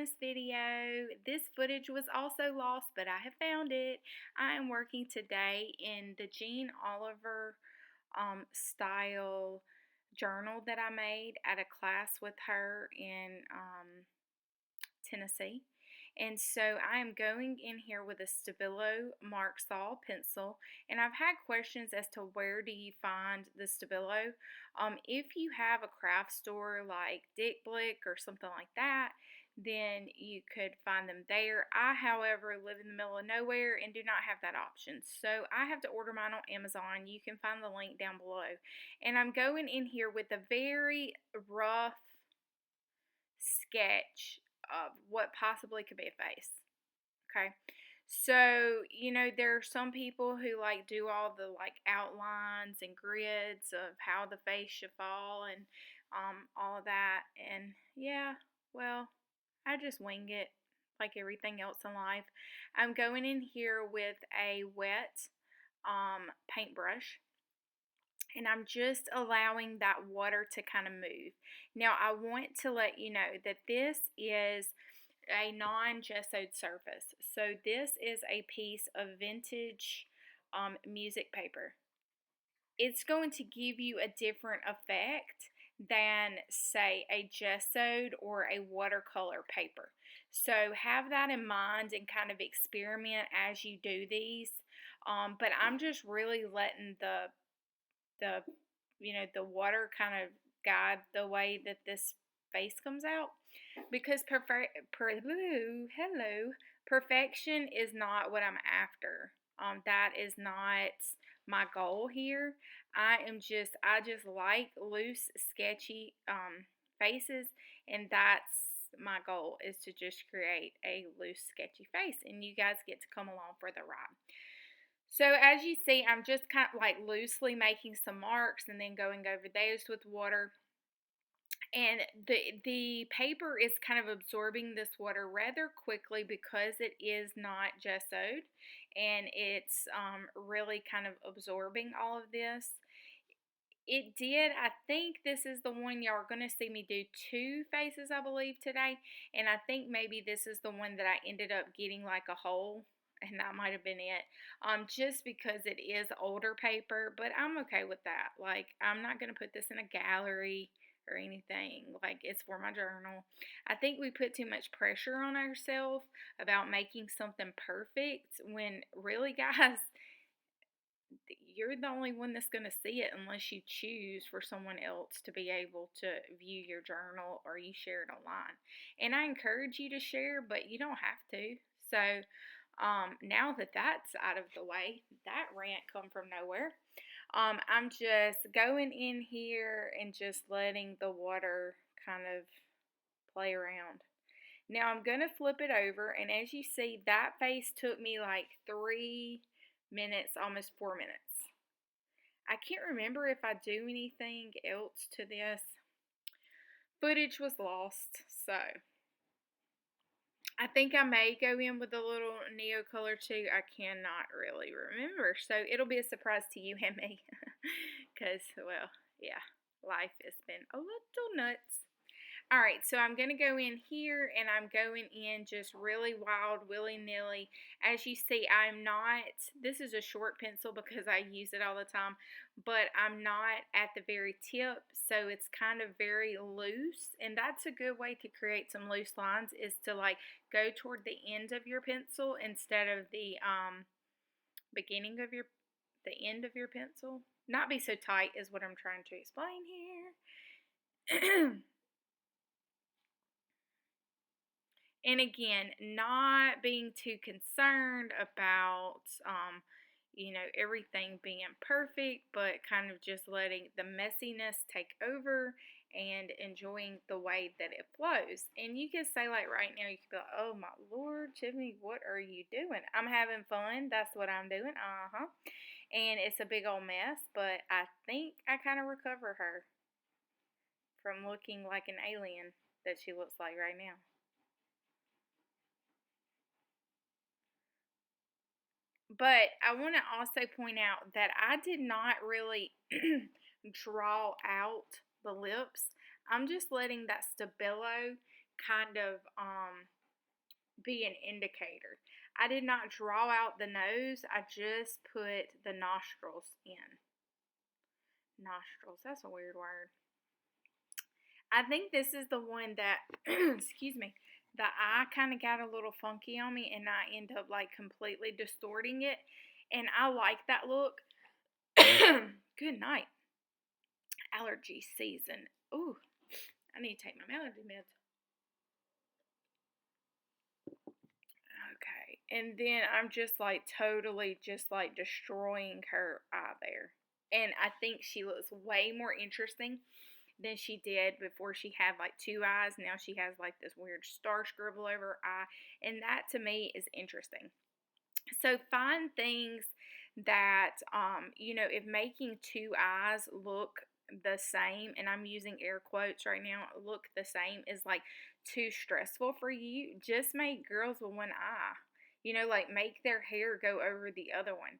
this video. This footage was also lost, but I have found it. I am working today in the Jean Oliver style journal that I made at a class with her in Tennessee. And so I am going in here with a Stabilo Mark Saw pencil, and I've had questions as to where do you find the Stabilo. If you have a craft store like Dick Blick or something like that, then you could find them there. I, however, live in the middle of nowhere and do not have that option, so I have to order mine on Amazon. You can find the link down below. And I'm going in here with a very rough sketch of what possibly could be a face. Okay, so there are some people who like do all the like outlines and grids of how the face should fall and all of that, and yeah, well, I just wing it like everything else in life. I'm going in here with a wet paintbrush, and I'm just allowing that water to kind of move. Now, I want to let you know that this is a non-gessoed surface. So this is a piece of vintage music paper. It's going to give you a different effect than, say, a gessoed or a watercolor paper. So have that in mind and kind of experiment as you do these. But I'm just really letting the water kind of guide the way that this face comes out, because perfection is not what I'm after. That is not my goal here. I just like loose, sketchy faces, and that's my goal, is to just create a loose, sketchy face, and you guys get to come along for the ride. So as you see, I'm just kind of like loosely making some marks and then going over those with water. And the paper is kind of absorbing this water rather quickly because it is not gessoed, and it's really kind of absorbing all of this. It did, I think this is the one y'all are going to see me do two faces, I believe, today. And I think maybe this is the one that I ended up getting like a hole, and that might have been it. Just because it is older paper, but I'm okay with that. Like, I'm not going to put this in a gallery or anything. Like, it's for my journal. I think we put too much pressure on ourselves about making something perfect, when really, guys, you're the only one that's going to see it unless you choose for someone else to be able to view your journal or you share it online. And I encourage you to share, but you don't have to. So now that that's out of the way, that rant come from nowhere. I'm just going in here and just letting the water kind of play around. Now I'm going to flip it over, and as you see, that face took me like 3 minutes, almost 4 minutes. I can't remember if I do anything else to this. Footage was lost, so I think I may go in with a little neo color too. I cannot really remember, so it'll be a surprise to you and me, because, well, yeah, life has been a little nuts. Alright, so I'm going to go in here, and I'm going in just really wild, willy-nilly. As you see, this is a short pencil because I use it all the time, but I'm not at the very tip, so it's kind of very loose, and that's a good way to create some loose lines, is to like go toward the end of your pencil instead of the beginning of the end of your pencil. Not be so tight is what I'm trying to explain here. And again, not being too concerned about, everything being perfect, but kind of just letting the messiness take over and enjoying the way that it flows. And you can say, like, right now, you could be like, oh my Lord, Tiffany, what are you doing? I'm having fun. That's what I'm doing. And it's a big old mess, but I think I kind of recover her from looking like an alien that she looks like right now. But I want to also point out that I did not really draw out the lips. I'm just letting that Stabilo kind of be an indicator. I did not draw out the nose, I just put the nostrils in. Nostrils, that's a weird word. I think this is the one that, excuse me, the eye kind of got a little funky on me and I end up like completely distorting it. And I like that look. Good night. Allergy season. Ooh, I need to take my allergy meds. Okay, and then I'm just like totally just like destroying her eye there. And I think she looks way more interesting than she did before. She had like two eyes. Now she has like this weird star scribble over her eye. And that to me is interesting. So find things that, if making two eyes look the same, and I'm using air quotes right now, look the same is like too stressful for you, just make girls with one eye. Like make their hair go over the other one.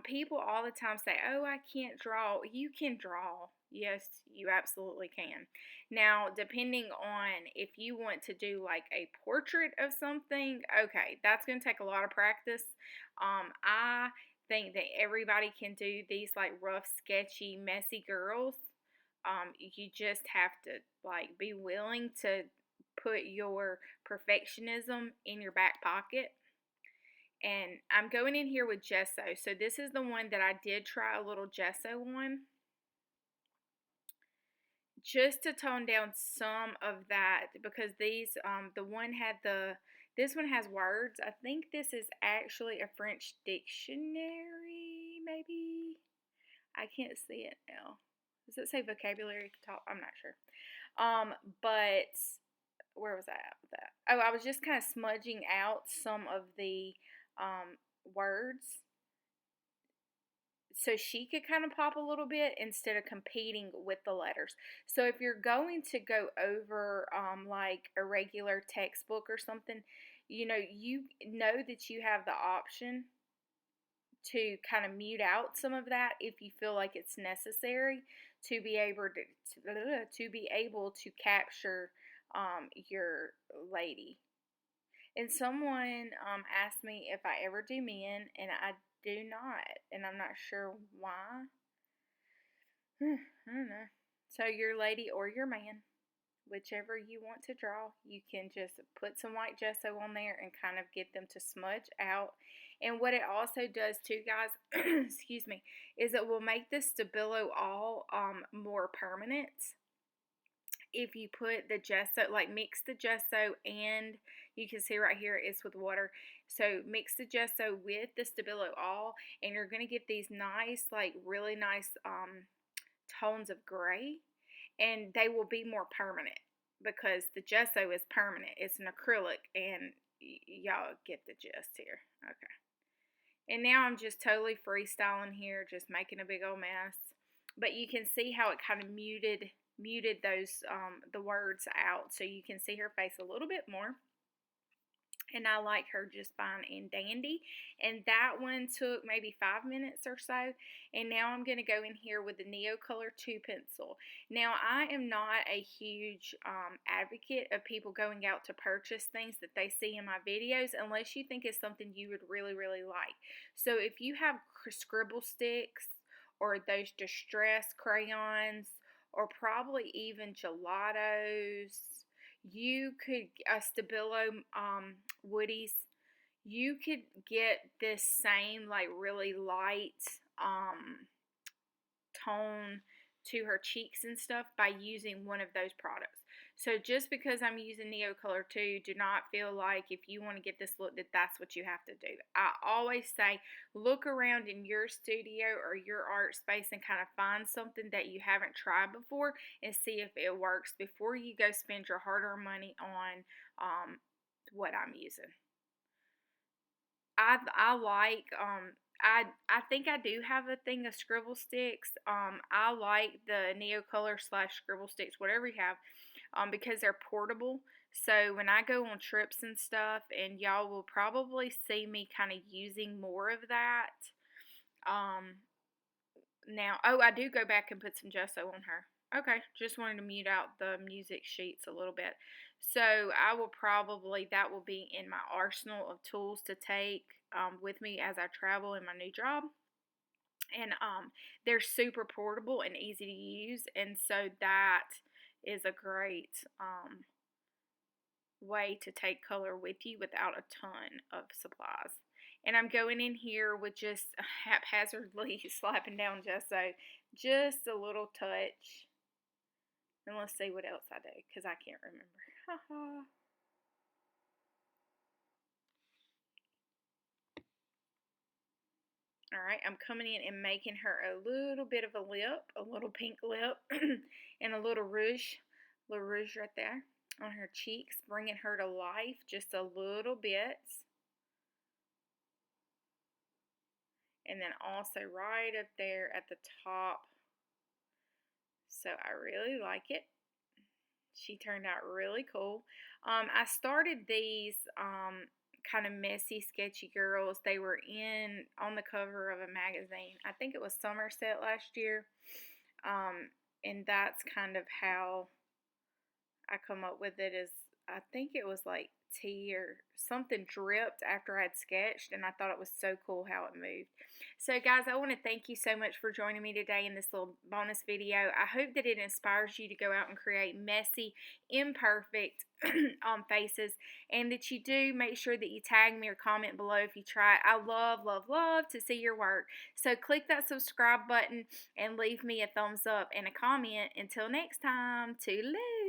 People all the time say, oh, I can't draw. You can draw. Yes, you absolutely can. Now, depending on if you want to do like a portrait of something, okay, that's going to take a lot of practice. I think that everybody can do these like rough, sketchy, messy girls. You just have to like be willing to put your perfectionism in your back pocket. And I'm going in here with gesso. So this is the one that I did try a little gesso on, just to tone down some of that, because this one has words. I think this is actually a French dictionary, maybe. I can't see it now. Does it say vocabulary at the top? I'm not sure. But where was I at with that? Oh, I was just kind of smudging out some of the words so she could kind of pop a little bit instead of competing with the letters. So if you're going to go over like a regular textbook or something, you know that you have the option to kind of mute out some of that if you feel like it's necessary to be able to capture your lady. And someone asked me if I ever do men, and I do not, and I'm not sure why. I don't know. So your lady or your man, whichever you want to draw, you can just put some white gesso on there and kind of get them to smudge out. And what it also does too, guys, excuse me, is it will make the stabilo all more permanent. If you put the gesso, like mix the gesso, and you can see right here it's with water. So mix the gesso with the stabilo all, and you're going to get these nice, like really nice tones of gray, and they will be more permanent because the gesso is permanent. It's an acrylic, and y'all get the gist here. Okay. And now I'm just totally freestyling here, just making a big old mess. But you can see how it kind of muted those the words out, so you can see her face a little bit more. And I like her just fine and dandy. And that one took maybe 5 minutes or so. And now I'm going to go in here with the Neocolor 2 pencil. Now, I am not a huge advocate of people going out to purchase things that they see in my videos unless you think it's something you would really, really like. So if you have scribble sticks or those distress crayons or probably even gelatos, you could Stabilo woodies, you could get this same like really light tone to her cheeks and stuff by using one of those products. So just because I'm using Neocolor 2, do not feel like if you want to get this look that that's what you have to do. I always say look around in your studio or your art space and kind of find something that you haven't tried before and see if it works before you go spend your hard-earned money on what I'm using. I like I think I do have a thing of scribble sticks. I like the Neocolor / scribble sticks, whatever you have, because they're portable. So when I go on trips and stuff, and y'all will probably see me kind of using more of that. Now, oh, I do go back and put some gesso on her. Okay, just wanted to mute out the music sheets a little bit. So I will probably, that will be in my arsenal of tools to take with me as I travel in my new job. And they're super portable and easy to use, and so that is a great way to take color with you without a ton of supplies. And I'm going in here with just haphazardly slapping down gesso, just a little touch. And let's see what else I do, because I can't remember. Alright, I'm coming in and making her a little bit of a lip, a little pink lip, and a little rouge right there on her cheeks, bringing her to life just a little bit. And then also right up there at the top. So I really like it. She turned out really cool. I started these kind of messy, sketchy girls. They were on the cover of a magazine. I think it was Somerset last year. And that's kind of how I come up with it. Is I think it was like tea or something dripped after I'd sketched, and I thought it was so cool how it moved. So guys, I want to thank you so much for joining me today in this little bonus video. I hope that it inspires you to go out and create messy, imperfect faces, and that you do make sure that you tag me or comment below if you try it. I love, love, love to see your work. So click that subscribe button and leave me a thumbs up and a comment. Until next time, toodaloo.